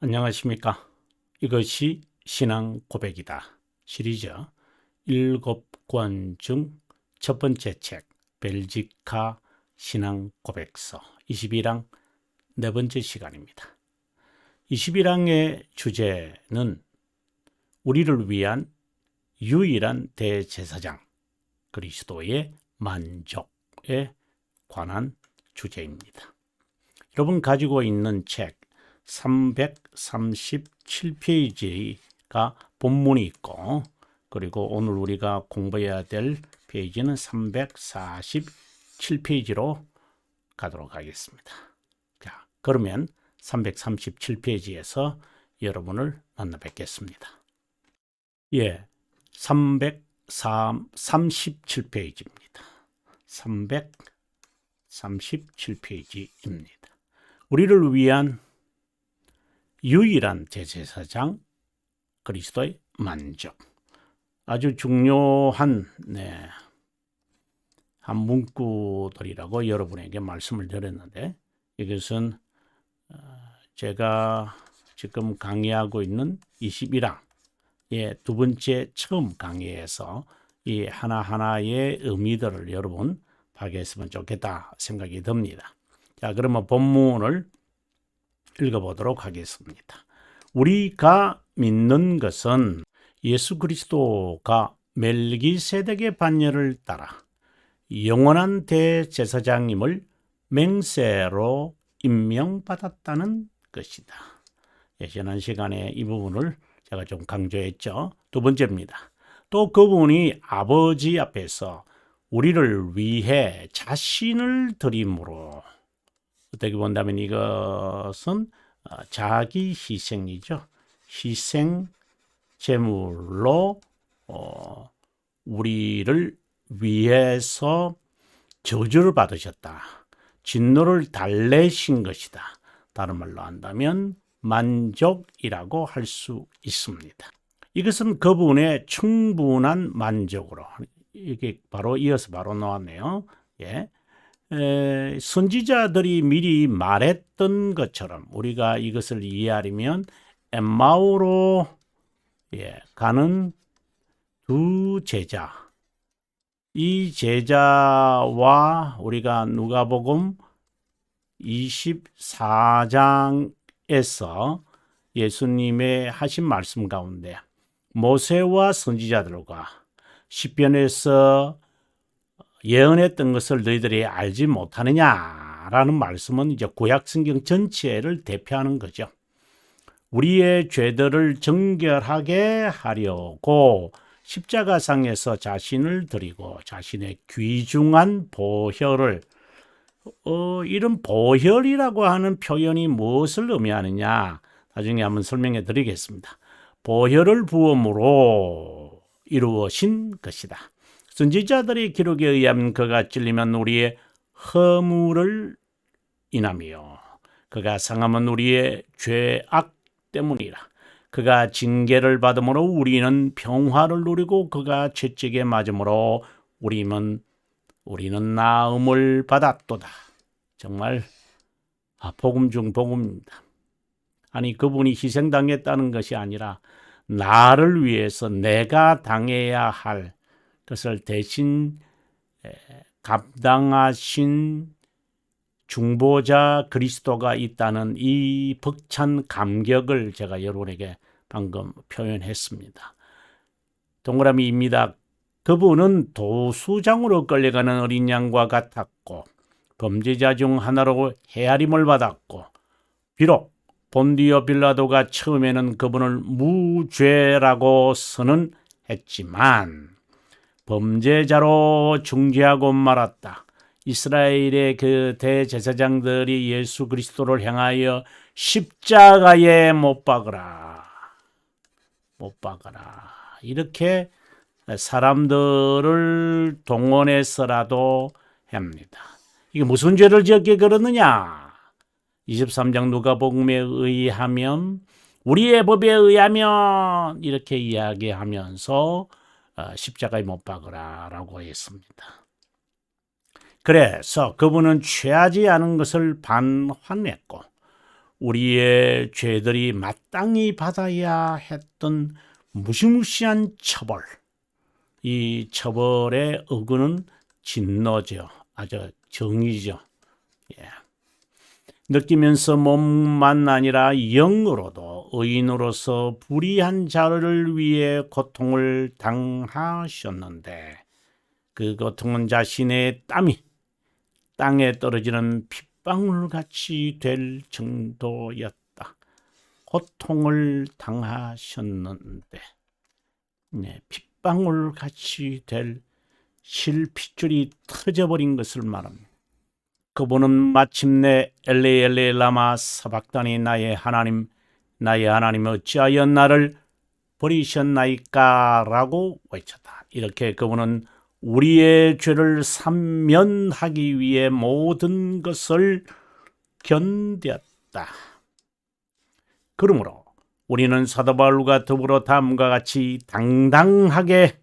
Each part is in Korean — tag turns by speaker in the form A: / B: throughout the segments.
A: 안녕하십니까. 이것이 신앙 고백이다 시리즈 7권 중 첫 번째 책 벨지카 신앙 고백서 21항 네 번째 시간입니다. 21항의 주제는 우리를 위한 유일한 대제사장 그리스도의 만족에 관한 주제입니다. 여러분 가지고 있는 책 337페이지가 본문이 있고, 그리고 오늘 우리가 공부해야 될 페이지는 347페이지로 가도록 하겠습니다. 자, 그러면 337페이지에서 여러분을 만나 뵙겠습니다. 예, 337페이지입니다. 337페이지입니다. 우리를 위한 유일한 대제사장 그리스도의 만족. 아주 중요한 한 문구들이라고 여러분에게 말씀을 드렸는데, 이것은 제가 지금 강의하고 있는 21항의 두 번째 처음 강의에서 이 하나하나의 의미들을 여러분 파악했으면 좋겠다 생각이 듭니다. 자, 그러면 본문을 읽어보도록 하겠습니다. 우리가 믿는 것은 예수 그리스도가 멜기세덱의 반열을 따라 영원한 대제사장임을 맹세로 임명받았다는 것이다. 지난 시간에 이 부분을 제가 좀 강조했죠. 두 번째입니다. 또 그분이 아버지 앞에서 우리를 위해 자신을 드림으로, 어떻게 본다면 이것은 자기 희생이죠. 희생 제물로 우리를 위해서 저주를 받으셨다. 진노를 달래신 것이다. 다른 말로 한다면 만족이라고 할 수 있습니다. 이것은 그분의 충분한 만족으로, 이게 바로 이어서 바로 나왔네요. 예. 선지자들이 미리 말했던 것처럼 우리가 이것을 이해하려면 엠마오로 가는 두 제자, 이 제자와 우리가 누가복음 24장에서 예수님의 하신 말씀 가운데 모세와 선지자들과 시편에서 예언했던 것을 너희들이 알지 못하느냐라는 말씀은 이제 구약 성경 전체를 대표하는 거죠. 우리의 죄들을 정결하게 하려고 십자가상에서 자신을 드리고 자신의 귀중한 보혈을, 이런 보혈이라고 하는 표현이 무엇을 의미하느냐 나중에 한번 설명해 드리겠습니다. 보혈을 부음으로 이루어진 것이다. 선지자들의 기록에 의하면 그가 찔리면 우리의 허물을 인하며 그가 상함은 우리의 죄악 때문이라. 그가 징계를 받음으로 우리는 평화를 누리고 그가 채찍에 맞음으로 우리는 나음을 받았도다. 정말 복음 중 복음입니다. 아니, 그분이 희생당했다는 것이 아니라 나를 위해서 내가 당해야 할 것을 대신 감당하신 중보자 그리스도가 있다는 이 벅찬 감격을 제가 여러분에게 방금 표현했습니다. 동그라미입니다. 그분은 도수장으로 끌려가는 어린 양과 같았고 범죄자 중 하나로 헤아림을 받았고, 비록 본디오 빌라도가 처음에는 그분을 무죄라고 선언했지만 범죄자로 중재하고 말았다. 이스라엘의 그 대제사장들이 예수 그리스도를 향하여 십자가에 못 박으라 이렇게 사람들을 동원해서라도 합니다. 이게 무슨 죄를 지었기에 그러느냐? 23장 누가복음에 의하면, 우리의 법에 의하면 이렇게 이야기하면서 십자가에 못 박으라라고 했습니다. 그래서 그분은 취하지 않은 것을 반환했고 우리의 죄들이 마땅히 받아야 했던 무시무시한 처벌, 이 처벌의 어근은 진노죠. 아주 정의죠. 예. 느끼면서 몸만 아니라 영으로도 의인으로서 불의한 자를 위해 고통을 당하셨는데 그 고통은 자신의 땀이 땅에 떨어지는 핏방울같이 될 정도였다. 고통을 당하셨는데 핏방울같이 될 실핏줄이 터져버린 것을 말합니다. 그분은 마침내 엘레 라마 사박다니 나의 하나님 어찌하여 나를 버리셨나이까 라고 외쳤다. 이렇게 그분은 우리의 죄를 삼면하기 위해 모든 것을 견뎠다. 그러므로 우리는 사도 바울과 더불어 다음과 같이 당당하게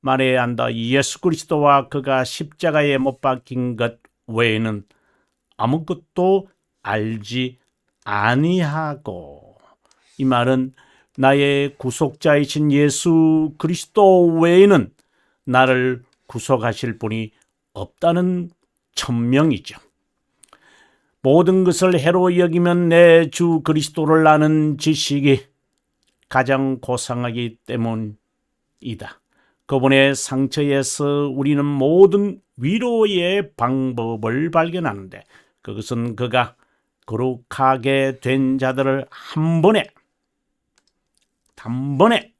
A: 말해야 한다. 예수 그리스도와 그가 십자가에 못 박힌 것 외에는 아무것도 알지 아니하고, 이 말은 나의 구속자이신 예수 그리스도 외에는 나를 구속하실 분이 없다는 천명이죠. 모든 것을 해로 여기면 내 주 그리스도를 아는 지식이 가장 고상하기 때문이다. 그분의 상처에서 우리는 모든 위로의 방법을 발견하는데, 그것은 그가 거룩하게 된 자들을 단번에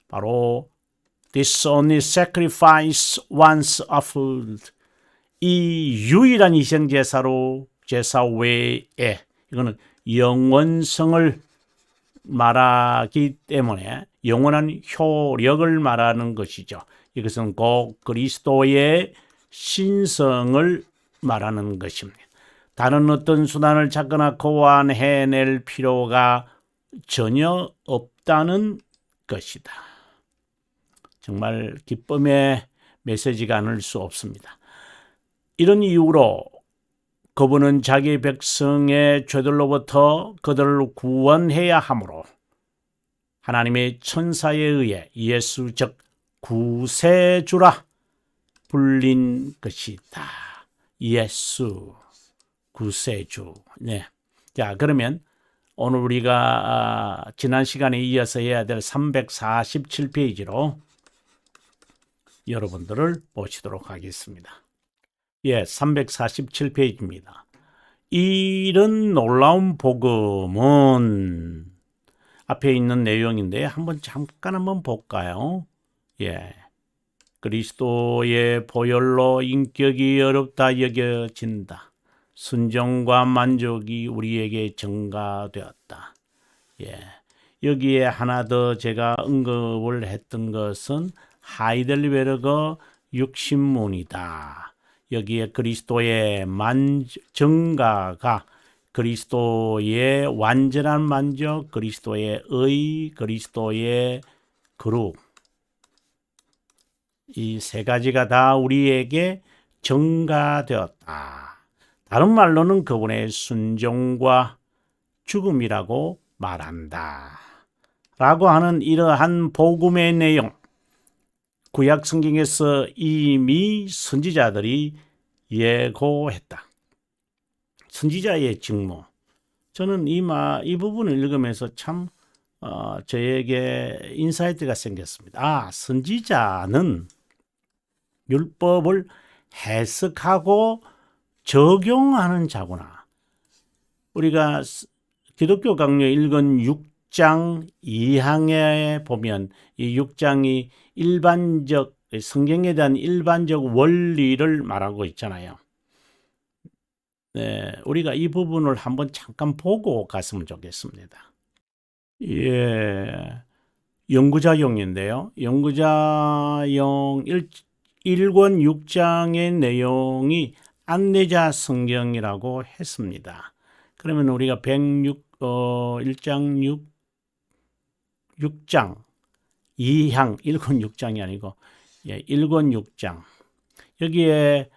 A: 바로 this only sacrifice once offered, 이 유일한 희생 제사 외에, 이거는 영원성을 말하기 때문에 영원한 효력을 말하는 것이죠. 이것은 곧 그리스도의 신성을 말하는 것입니다. 다른 어떤 수단을 찾거나 고안해낼 필요가 전혀 없다는 것이다. 정말 기쁨의 메시지가 아닐 수 없습니다. 이런 이유로 그분은 자기 백성의 죄들로부터 그들을 구원해야 하므로 하나님의 천사에 의해 예수 즉 구세주라 불린 것이다. 예수 구세주. 네. 자, 그러면 오늘 우리가 지난 시간에 이어서 해야 될 347페이지로 여러분들을 모시도록 하겠습니다. 347페이지입니다. 이런 놀라운 복음은 앞에 있는 내용인데 잠깐 한번 볼까요? 그리스도의 보혈로 인격이 어렵다 여겨진다. 순종과 만족이 우리에게 증가되었다. 여기에 하나 더 제가 언급을 했던 것은 하이델베르거 육신문이다. 여기에 그리스도의 증가가 그리스도의 완전한 만족, 그리스도의 의, 그리스도의 거룩, 이 세 가지가 다 우리에게 증가되었다. 다른 말로는 그분의 순종과 죽음이라고 말한다. 라고 하는 이러한 복음의 내용, 구약 성경에서 이미 선지자들이 예고했다. 선지자의 직무. 저는 이 부분을 읽으면서 참 저에게 인사이트가 생겼습니다. 선지자는 율법을 해석하고 적용하는 자구나. 우리가 기독교 강요 1권 6장 2항에 보면 이 6장이 일반적 성경에 대한 일반적 원리를 말하고 있잖아요. 우리가 이 부분을 한번 잠깐 보고 갔으면 좋겠습니다. 연구자용인데요. 연구자용 1권 6장의 내용이 안내자 성경이라고 했습니다. 그러면 우리가 1장 6장 2항 1권 6장이 아니고 1권 6장 여기에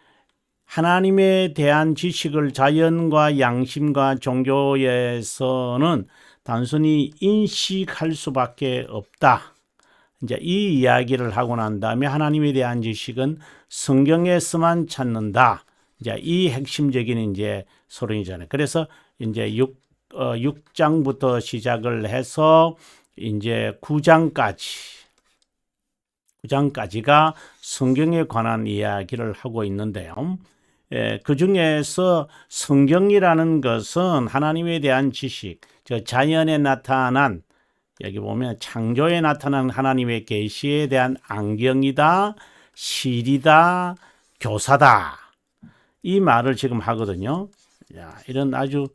A: 하나님에 대한 지식을 자연과 양심과 종교에서는 단순히 인식할 수밖에 없다. 이제 이 이야기를 하고 난 다음에 하나님에 대한 지식은 성경에서만 찾는다. 이제 이 핵심적인 이제 소론이잖아요. 그래서 이제 6장부터 시작을 해서 이제 9장까지가 성경에 관한 이야기를 하고 있는데요. 그 중에서 성경이라는 것은 하나님에 대한 지식, 자연에 나타난, 여기 보면 창조에 나타난 하나님의 계시에 대한 안경이다, 실이다, 교사다. 이 말을 지금 하거든요. 이런 아주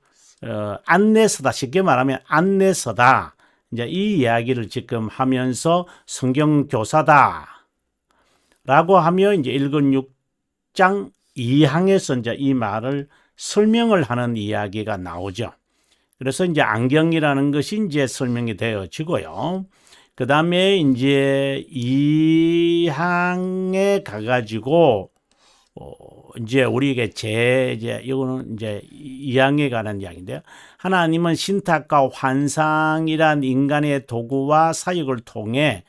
A: 안내서다. 쉽게 말하면 안내서다. 이제 이 이야기를 지금 하면서 성경 교사다. 라고 하면 이제 읽은 6장 2항에서 이제 이 말을 설명을 하는 이야기가 나오죠. 그래서 이제 안경이라는 것이 이제 설명이 되어지고요. 그 다음에 이제 2항에 가가지고 이제 우리에게 이제 이거는 이제 2항에 관한 이야기인데요. 하나님은 신탁과 환상이란 인간의 도구와 사역을 통해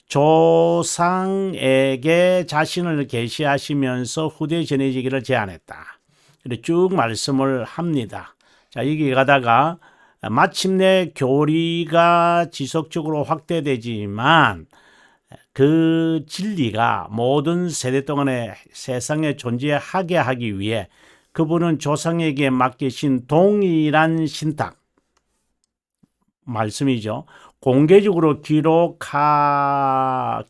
A: 조상에게 자신을 계시하시면서 후대에 전해지기를 제안했다. 이렇게 쭉 말씀을 합니다. 자, 여기 가다가 마침내 교리가 지속적으로 확대되지만 그 진리가 모든 세대 동안에 세상에 존재하게 하기 위해 그분은 조상에게 맡기신 동일한 신탁 말씀이죠. 공개적으로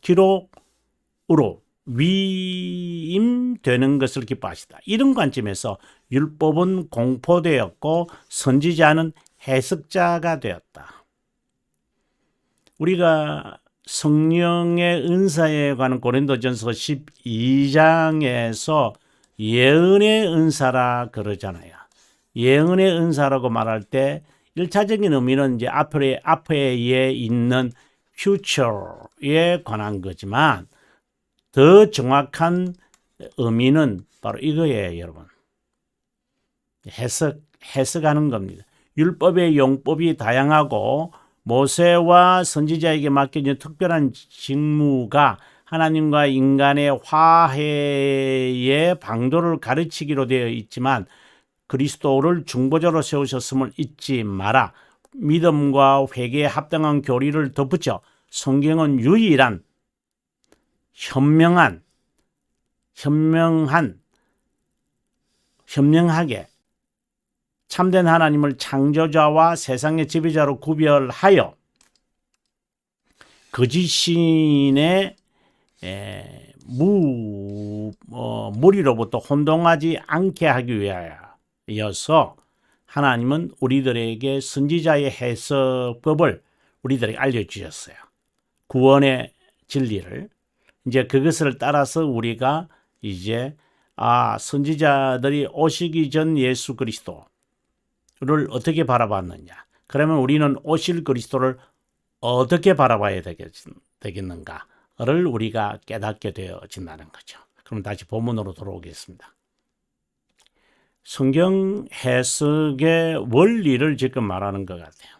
A: 기록으로 위임되는 것을 기뻐하시다. 이런 관점에서 율법은 공포되었고 선지자는 해석자가 되었다. 우리가 성령의 은사에 관한 고린도전서 12장에서 예언의 은사라 그러잖아요. 예언의 은사라고 말할 때 1차적인 의미는 이제 앞에 있는 future에 관한 거지만 더 정확한 의미는 바로 이거예요, 여러분. 해석하는 겁니다. 율법의 용법이 다양하고 모세와 선지자에게 맡겨진 특별한 직무가 하나님과 인간의 화해의 방도를 가르치기로 되어 있지만 그리스도를 중보자로 세우셨음을 잊지 마라. 믿음과 회개에 합당한 교리를 덧붙여 성경은 유일한 현명하게 참된 하나님을 창조자와 세상의 지배자로 구별하여 거짓신의 무리로부터 혼동하지 않게 하기 위하여서 하나님은 우리들에게 선지자의 해석법을 우리들에게 알려주셨어요. 구원의 진리를. 이제 그것을 따라서 우리가 이제 선지자들이 오시기 전 예수 그리스도를 어떻게 바라봤느냐. 그러면 우리는 오실 그리스도를 어떻게 바라봐야 되겠는가를 우리가 깨닫게 되어진다는 거죠. 그럼 다시 본문으로 돌아오겠습니다. 성경 해석의 원리를 지금 말하는 것 같아요.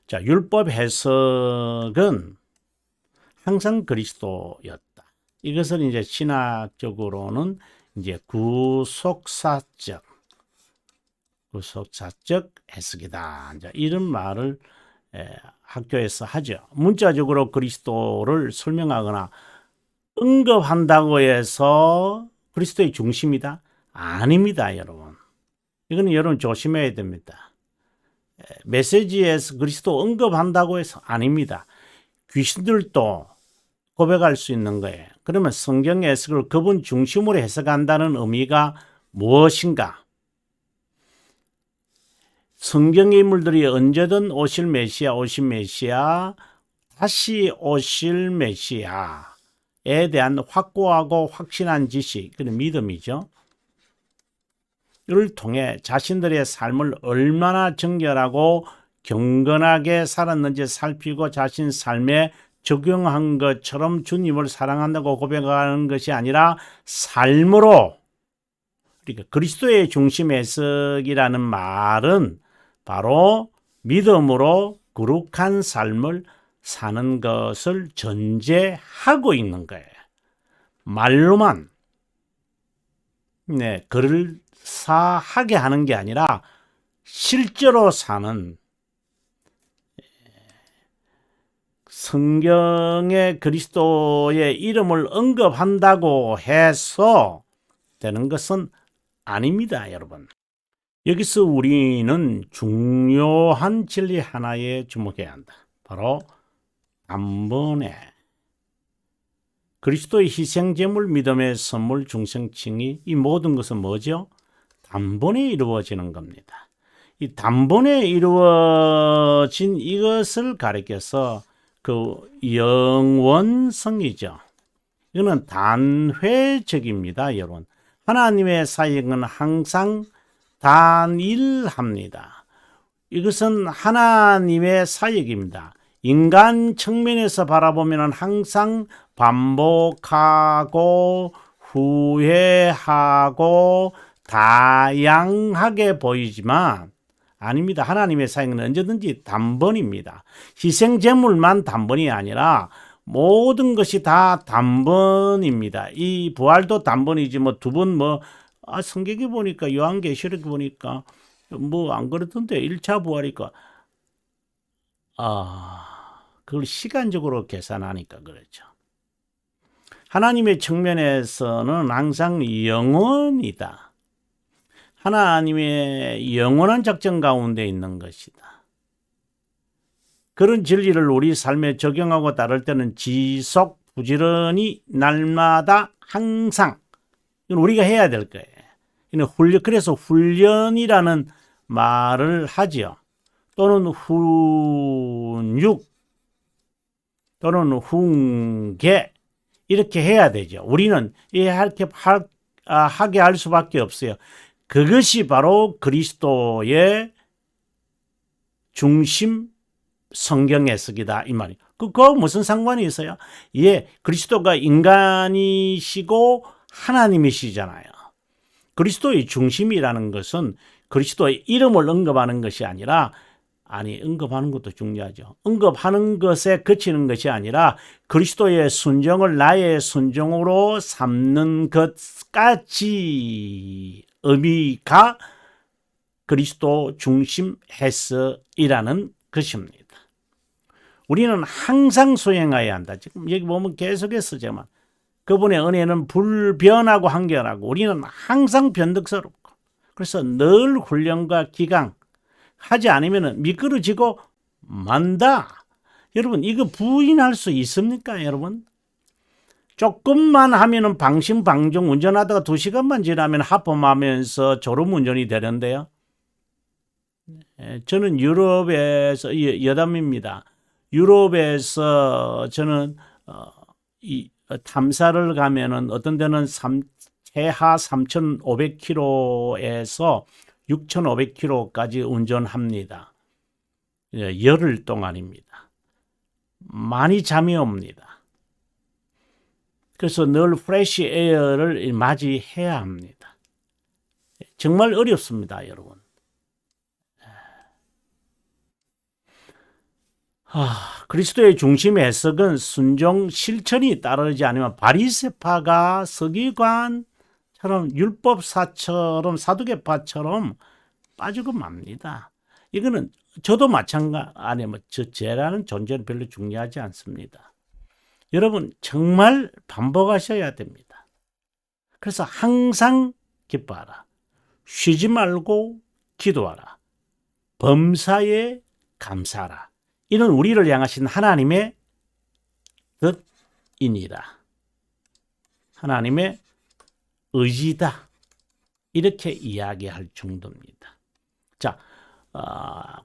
A: 자, 율법 해석은 항상 그리스도였다. 이것은 이제 신학적으로는 이제 구속사적 해석이다. 이제 이런 말을 학교에서 하죠. 문자적으로 그리스도를 설명하거나 언급한다고 해서 그리스도의 중심이다? 아닙니다, 여러분. 이거는 여러분 조심해야 됩니다. 메시지에서 그리스도 언급한다고 해서 아닙니다. 귀신들도 고백할 수 있는 거예요. 그러면 성경 해석을 그분 중심으로 해석한다는 의미가 무엇인가? 성경의 인물들이 언제든 오실 메시아, 다시 오실 메시아에 대한 확고하고 확신한 지식, 그런 믿음이죠. 이를 통해 자신들의 삶을 얼마나 정결하고 경건하게 살았는지 살피고 자신 삶에 적용한 것처럼 주님을 사랑한다고 고백하는 것이 아니라 삶으로 그러니까 그리스도의 중심 해석이라는 말은 바로 믿음으로 거룩한 삶을 사는 것을 전제하고 있는 거예요. 말로만 그럴싸하게 하는 게 아니라 실제로 사는, 성경에 그리스도의 이름을 언급한다고 해서 되는 것은 아닙니다, 여러분. 여기서 우리는 중요한 진리 하나에 주목해야 한다. 바로 단번에 그리스도의 희생제물, 믿음의 선물, 중생칭의, 이 모든 것은 뭐죠? 단번에 이루어지는 겁니다. 이 단번에 이루어진 이것을 가리켜서 그 영원성이죠. 이거는 단회적입니다, 여러분. 하나님의 사역은 항상 단일합니다. 이것은 하나님의 사역입니다. 인간 측면에서 바라보면 항상 반복하고 후회하고 다양하게 보이지만 아닙니다. 하나님의 사역은 언제든지 단번입니다. 희생제물만 단번이 아니라 모든 것이 다 단번입니다. 이 부활도 단번이지 뭐 두 번 성경에 보니까 요한계시록에 보니까 안 그렇던데 1차 부활이니까 그걸 시간적으로 계산하니까 그렇죠. 하나님의 측면에서는 항상 영원이다. 하나님의 영원한 작전 가운데 있는 것이다. 그런 진리를 우리 삶에 적용하고 따를 때는 지속 부지런히 날마다 항상 이건 우리가 해야 될 거예요. 그래서 훈련이라는 말을 하지요. 또는 훈육 또는 훈계 이렇게 해야 되죠. 우리는 이렇게 하게 할 수밖에 없어요. 그것이 바로 그리스도의 중심 성경 해석이다 이 말이에요. 그거 무슨 상관이 있어요? 그리스도가 인간이시고 하나님이시잖아요. 그리스도의 중심이라는 것은 그리스도의 이름을 언급하는 것이 아니라 언급하는 것도 중요하죠. 언급하는 것에 그치는 것이 아니라 그리스도의 순종을 나의 순종으로 삼는 것까지 의미가 그리스도 중심 해석이라는 것입니다. 우리는 항상 수행해야 한다. 지금 여기 보면 계속해서 그분의 은혜는 불변하고 한결하고 우리는 항상 변덕스럽고 그래서 늘 훈련과 기강 하지 않으면 미끄러지고 만다. 여러분 이거 부인할 수 있습니까, 여러분? 조금만 하면은 방심방종 운전하다가 2시간만 지나면 하품하면서 졸음운전이 되는데요. 저는 유럽에서 여담입니다. 유럽에서 저는 탐사를 가면은 어떤 데는 최하 3,500km에서 6,500km까지 운전합니다. 열흘 동안입니다. 많이 잠이 옵니다. 그래서 늘 프레시 에어를 맞이해야 합니다. 정말 어렵습니다, 여러분. 그리스도의 중심 해석은 순종 실천이 따르지 않으면 바리새파가 서기관처럼 율법사처럼 사두개파처럼 빠지고 맙니다. 이거는 저도 마찬가지 죄라는 존재는 별로 중요하지 않습니다. 여러분 정말 반복하셔야 됩니다. 그래서 항상 기뻐하라. 쉬지 말고 기도하라. 범사에 감사하라. 이는 우리를 향하신 하나님의 뜻이니라. 하나님의 의지다. 이렇게 이야기할 정도입니다. 자,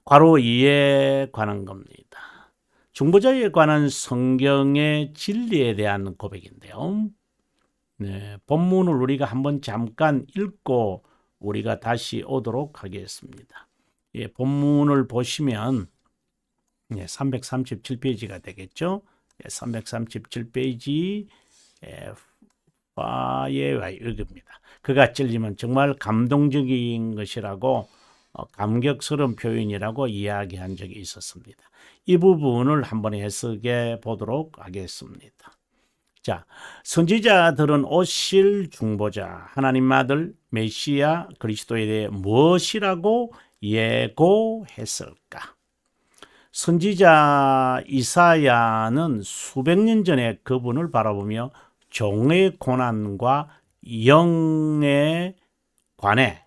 A: 괄호 2에 관한 겁니다. 중보자에 관한 성경의 진리에 대한 고백인데요. 본문을 우리가 한번 잠깐 읽고 우리가 다시 오도록 하겠습니다. 본문을 보시면 337페이지가 되겠죠. 337페이지 화해와 이겁니다. 그가 찔리면 정말 감동적인 것이라고 감격스러운 표현이라고 이야기한 적이 있었습니다. 이 부분을 한번 해석해 보도록 하겠습니다. 자, 선지자들은 오실 중보자 하나님 아들 메시아 그리스도에 대해 무엇이라고 예고했을까? 선지자 이사야는 수백 년 전에 그분을 바라보며 종의 고난과 영에 관해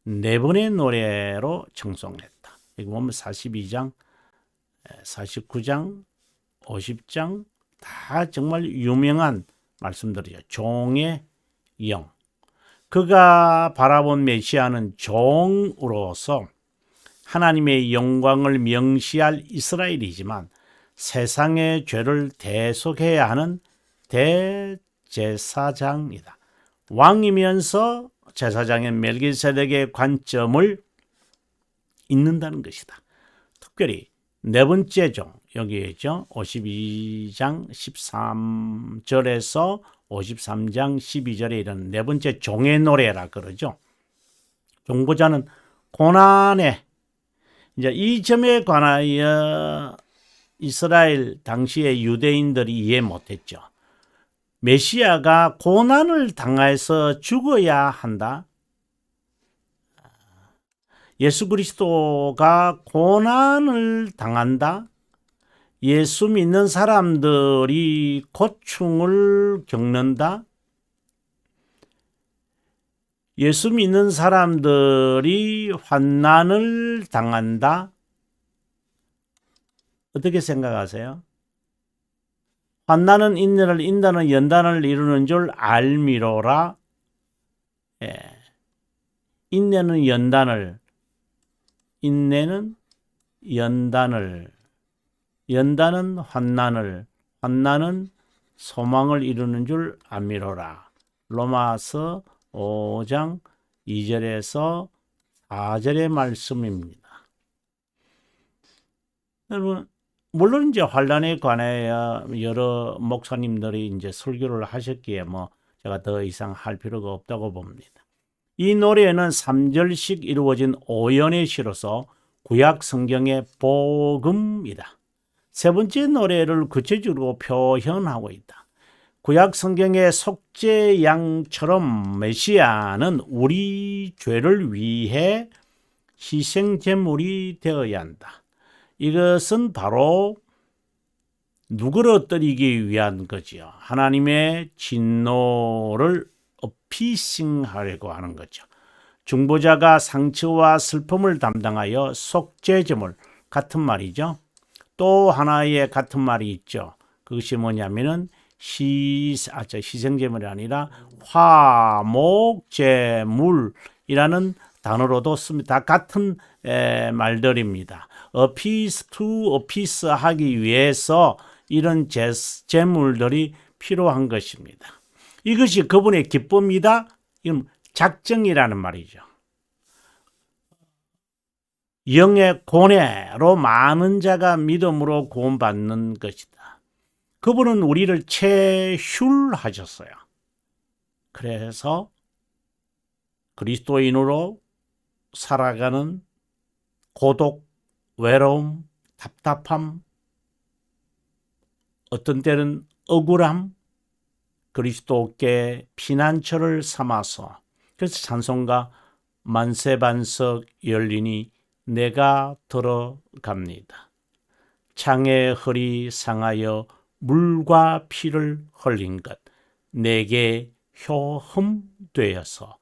A: 네 번의 노래로 청송했다. 이거 보면 42장, 49장, 50장 다 정말 유명한 말씀들이죠. 종의 영. 그가 바라본 메시아는 종으로서 하나님의 영광을 명시할 이스라엘이지만 세상의 죄를 대속해야 하는 대제사장이다. 왕이면서 제사장인 멜기세덱의 관점을 잇는다는 것이다. 특별히 네 번째 종, 여기에죠. 52장 13절에서 53장 12절에 이런 네 번째 종의 노래라 그러죠. 종보자는 고난에 이제 이 점에 관하여 이스라엘 당시의 유대인들이 이해 못했죠. 메시아가 고난을 당해서 죽어야 한다. 예수 그리스도가 고난을 당한다. 예수 믿는 사람들이 고충을 겪는다. 예수 믿는 사람들이 환난을 당한다. 어떻게 생각하세요? 환난은 인내를, 인내는 연단을 이루는 줄 알미로라. 예. 인내는 연단을, 인내는 연단을, 연단은 환난을, 환난은 소망을 이루는 줄 알미로라. 로마서 5장 2절에서 4절의 말씀입니다. 여러분, 물론 이제 환난에 관하여 여러 목사님들이 이제 설교를 하셨기에 뭐 제가 더 이상 할 필요가 없다고 봅니다. 이 노래는 3절씩 이루어진 오연의 시로서 구약 성경의 복음이다. 세 번째 노래를 구체적으로 표현하고 있다. 구약 성경의 속죄양처럼 메시아는 우리 죄를 위해 희생제물이 되어야 한다. 이것은 바로 누구를 엎드리기 위한 거지요. 하나님의 진노를 어피싱하려고 하는 거죠. 중보자가 상처와 슬픔을 담당하여 속죄제물 같은 말이죠. 또 하나의 같은 말이 있죠. 그것이 뭐냐면은 희생제물이 아니라 화목제물이라는 단어로도 씁니다. 같은 말들입니다. appease to appease 하기 위해서 이런 제물들이 필요한 것입니다. 이것이 그분의 기쁨이다. 이건 작정이라는 말이죠. 영의 고뇌로 많은 자가 믿음으로 구원받는 것이다. 그분은 우리를 체휼하셨어요. 그래서 그리스도인으로 살아가는 고독, 외로움, 답답함, 어떤 때는 억울함, 그리스도께 피난처를 삼아서 그래서 찬송가 만세반석 열리니 내가 들어갑니다. 창의 허리 상하여 물과 피를 흘린 것 내게 효흠 되어서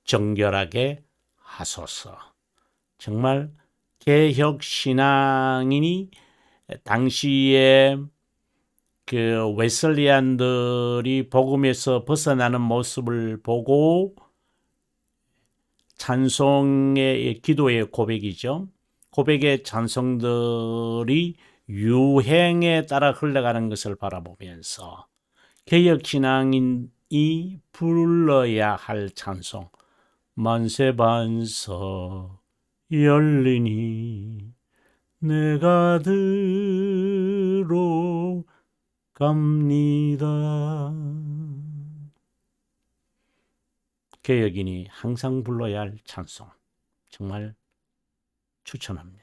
A: 정결하게 하소서. 정말 개혁 신앙인이 당시에 그 웨슬리안들이 복음에서 벗어나는 모습을 보고 찬송의 기도의 고백이죠. 고백의 찬송들이 유행에 따라 흘러가는 것을 바라보면서 개혁 신앙인이 불러야 할 찬송 만세반석 열리니 내가 들어갑니다. 개혁인이 항상 불러야 할 찬송, 정말 추천합니다.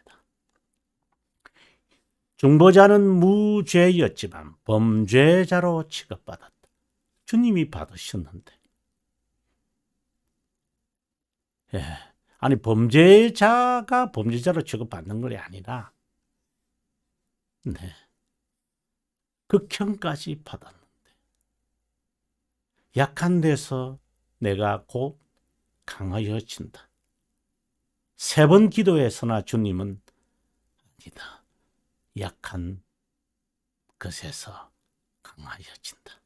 A: 중보자는 무죄였지만 범죄자로 취급받았다. 주님이 받으셨는데. 예. 아니, 범죄자가 범죄자로 취급받는 것이 아니라, 네. 극형까지 받았는데. 약한 데서 내가 곧 강하여진다. 3번 기도에서나 주님은 아니다. 약한 것에서 강하여진다.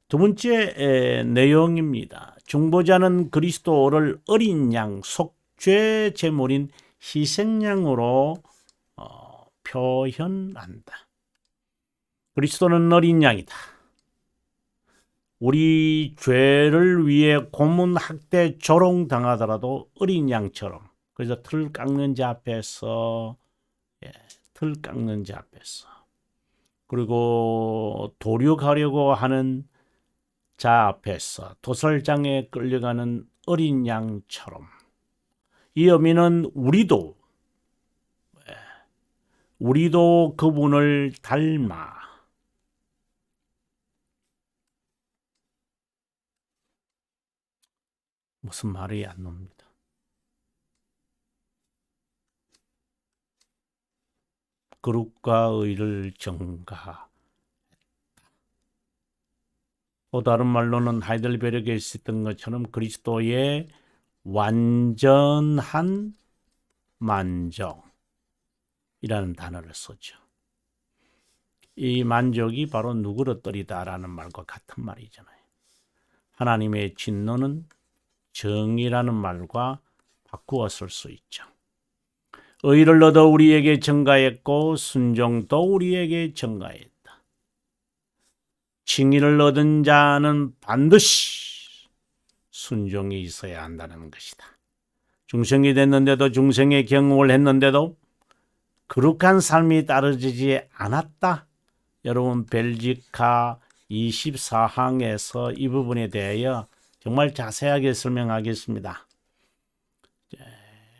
A: 두 번째 내용입니다. 중보자는 그리스도를 어린 양, 속죄 제물인 희생양으로 표현한다. 그리스도는 어린 양이다. 우리 죄를 위해 고문, 학대, 조롱당하더라도 어린 양처럼, 그래서 틀 깎는 자 앞에서, 틀 깎는 자 앞에서, 그리고 도륙하려고 하는 자 앞에서 도살장에 끌려가는 어린 양처럼, 이 의미는 우리도 그분을 닮아 무슨 말이 안 납니다. 거룩과 의를 전가. 또 다른 말로는 하이델베르크에 있었던 것처럼 그리스도의 완전한 만족이라는 단어를 쓰죠. 이 만족이 바로 누그러뜨리다라는 말과 같은 말이잖아요. 하나님의 진노는 정의라는 말과 바꾸어 쓸 수 있죠. 의를 얻어 우리에게 전가했고 순종도 우리에게 전가했다. 칭의를 얻은 자는 반드시 순종이 있어야 한다는 것이다. 중생이 됐는데도, 중생의 경험을 했는데도 거룩한 삶이 따라지지 않았다. 여러분, 벨지카 24항에서 이 부분에 대하여 정말 자세하게 설명하겠습니다.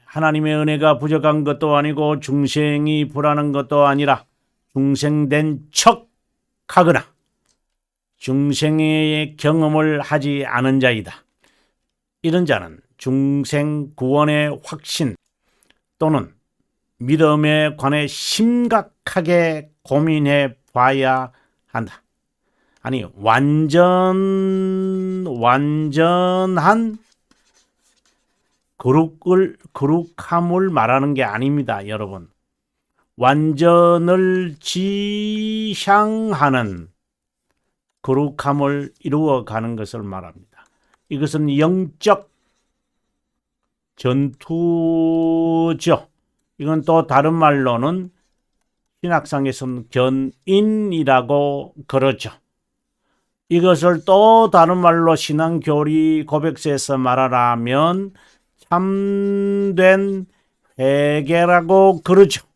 A: 하나님의 은혜가 부족한 것도 아니고 중생이 불안한 것도 아니라 중생된 척하거나 중생의 경험을 하지 않은 자이다. 이런 자는 중생 구원의 확신 또는 믿음에 관해 심각하게 고민해 봐야 한다. 아니, 완전한 거룩함을 말하는 게 아닙니다, 여러분. 완전을 지향하는 거룩함을 이루어가는 것을 말합니다. 이것은 영적 전투죠. 이건 또 다른 말로는 신학상에서는 견인이라고 그러죠. 이것을 또 다른 말로 신앙교리 고백서에서 말하라면 참된 회개라고 그러죠.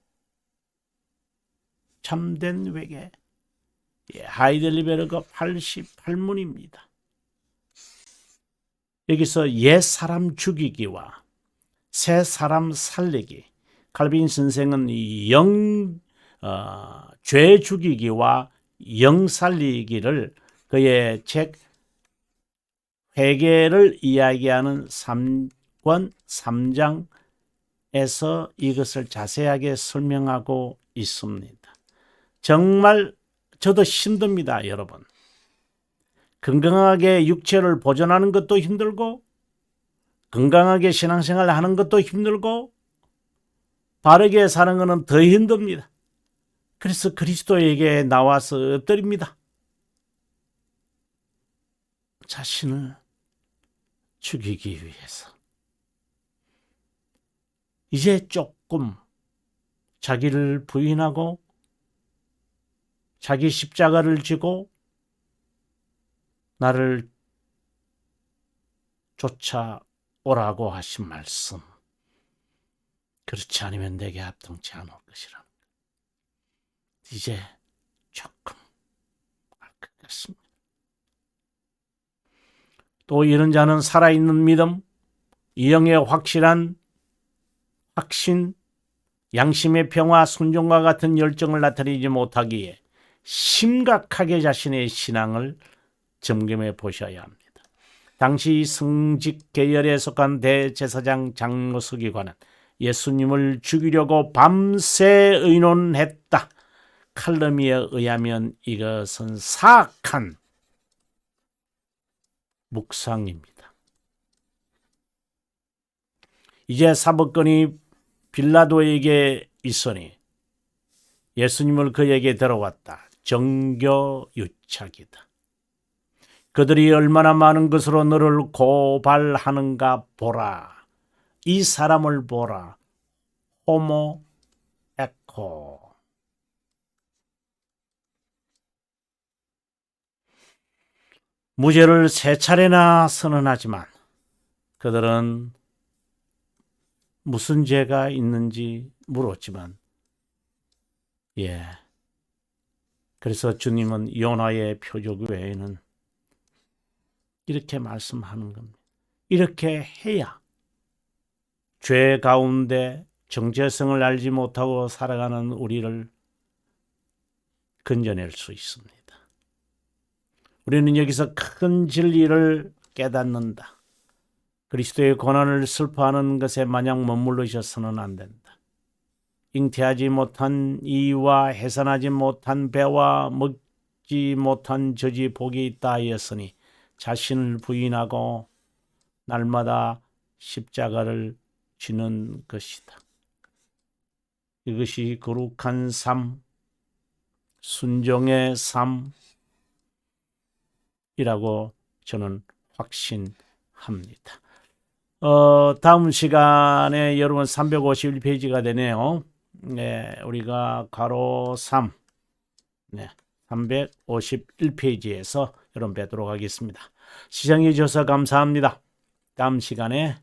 A: 참된 회개. 하이델베르크 88문입니다. 여기서 옛 사람 죽이기와 새 사람 살리기. 칼빈 선생은 죄 죽이기와 영 살리기를 그의 책 회개를 이야기하는 3권 3장에서 이것을 자세하게 설명하고 있습니다. 정말 저도 힘듭니다, 여러분. 건강하게 육체를 보존하는 것도 힘들고 건강하게 신앙생활을 하는 것도 힘들고 바르게 사는 것은 더 힘듭니다. 그래서 그리스도에게 나와서 엎드립니다. 자신을 죽이기 위해서. 이제 조금 자기를 부인하고 자기 십자가를 지고 나를 쫓아오라고 하신 말씀. 그렇지 않으면 내게 합당치 않을 것이라. 이제 조금 알 것 같습니다. 또 이런 자는 살아있는 믿음, 이영의 확실한 확신, 양심의 평화, 순종과 같은 열정을 나타내지 못하기에 심각하게 자신의 신앙을 점검해 보셔야 합니다. 당시 성직 계열에 속한 대제사장 장로서기관은 예수님을 죽이려고 밤새 의논했다. 칼럼니에 의하면 이것은 사악한 묵상입니다. 이제 사법권이 빌라도에게 있으니 예수님을 그에게 데려왔다. 정교유착이다. 그들이 얼마나 많은 것으로 너를 고발하는가 보라. 이 사람을 보라. 호모 에코. 무죄를 세 차례나 선언하지만 그들은 무슨 죄가 있는지 물었지만 그래서 주님은 요나의 표적 외에는 이렇게 말씀하는 겁니다. 이렇게 해야 죄 가운데 정체성을 알지 못하고 살아가는 우리를 건져낼 수 있습니다. 우리는 여기서 큰 진리를 깨닫는다. 그리스도의 고난을 슬퍼하는 것에 마냥 머물러 있어서는 안 된다. 잉태하지 못한 이와 해산하지 못한 배와 먹지 못한 젖이 복이 있다 하였으니 자신을 부인하고 날마다 십자가를 지는 것이다. 이것이 거룩한 삶, 순종의 삶이라고 저는 확신합니다. 다음 시간에 여러분 351페이지가 되네요. 우리가 가로 3, 351페이지에서 여러분 뵙도록 하겠습니다. 시청해 주셔서 감사합니다. 다음 시간에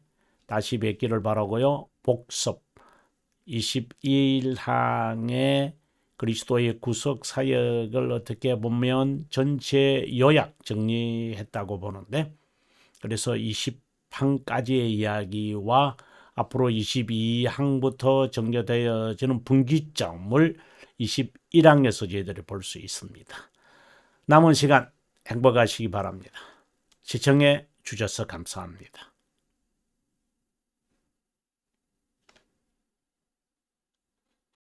A: 다시 뵙기를 바라고요. 복습 22항의 그리스도의 구속 사역을 어떻게 보면 전체 요약 정리했다고 보는데, 그래서 20항까지의 이야기와 앞으로 22항부터 전개되어지는 분기점을 21항에서 저희들이 볼 수 있습니다. 남은 시간 행복하시기 바랍니다. 시청해 주셔서 감사합니다.